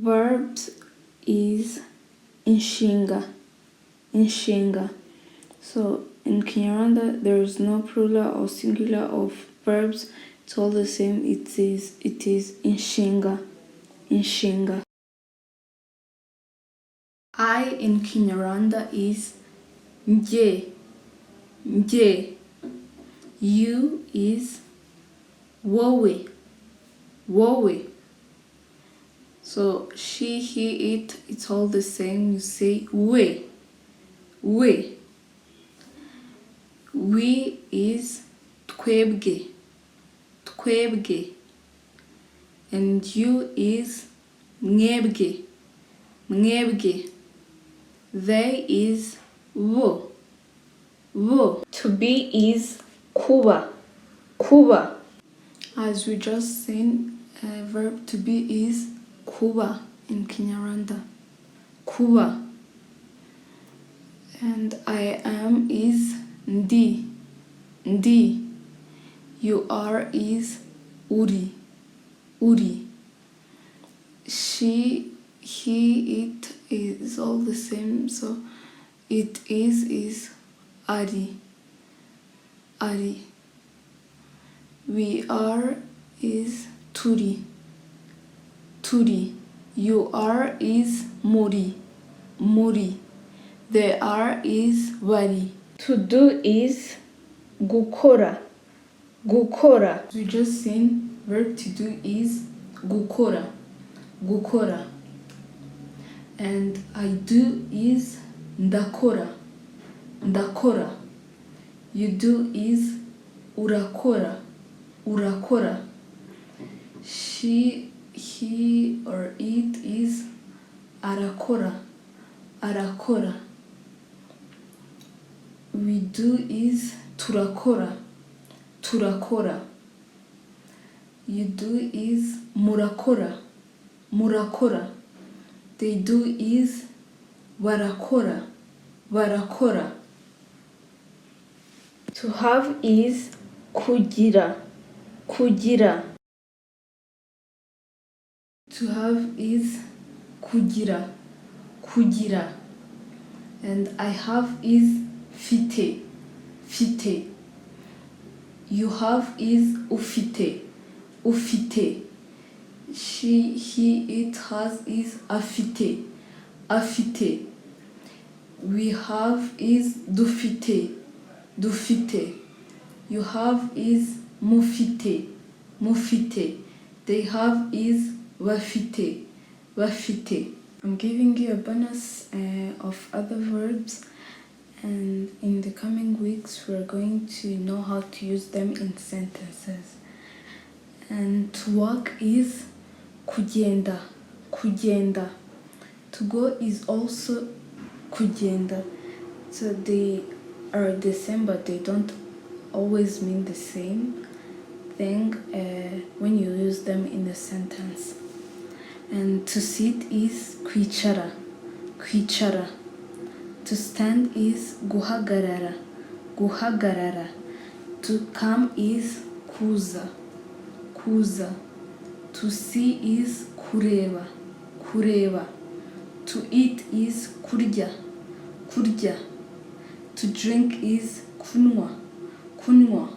Verbs is inshinga. Inshinga. So in Kinyarwanda there is no plural or singular of verbs. It's all the same. It is inshinga. Inshinga. I in Kinyarwanda is nje. Nje. You is wowe. Wowe. So she, he, it, it's all the same. You say we. We. We is twebwe. Twebwe. And you is mwebwe. Mwebwe. They is wo. Wo. To be is kuba. Kuba. As we just seen, verb to be is kuba in Kinyarwanda. Kuba. And I am is ndi. Ndi. You are is uri. Uri. She, he, it is all the same. So it is ari. Ari. We are is turi. Turi. You are is muri. Muri. They are is bari. To do is gukora. Gukora. We just seen verb to do is gukora. Gukora. And I do is ndakora. Ndakora. You do is urakora. Urakora. She, he, or it is arakora. Arakora. We do is turakora. Turakora. You do is murakora. Murakora. They do is barakora. Barakora. To have is kugira. Kugira. To have is kugira. Kugira. And I have is fite. Fite. You have is ufite. Ufite. She, he, it, has is afite. Afite. We have is dufite. Dufite. You have is mufite. Mufite. They have is bafite. Bafite. I'm giving you a bonus of other verbs, and in the coming weeks we're going to know how to use them in sentences. And to walk is kugenda. Kugenda. To go is also kugenda. So they are the same, but they don't always mean the same thing when you use them in a sentence. And to sit is kwicara. Kwicara. To stand is guhagarara. Guhagarara. To come is kuza. Kuza. To see is kureba. Kureba. To eat is kurya. Kurya. To drink is kunywa. Kunywa.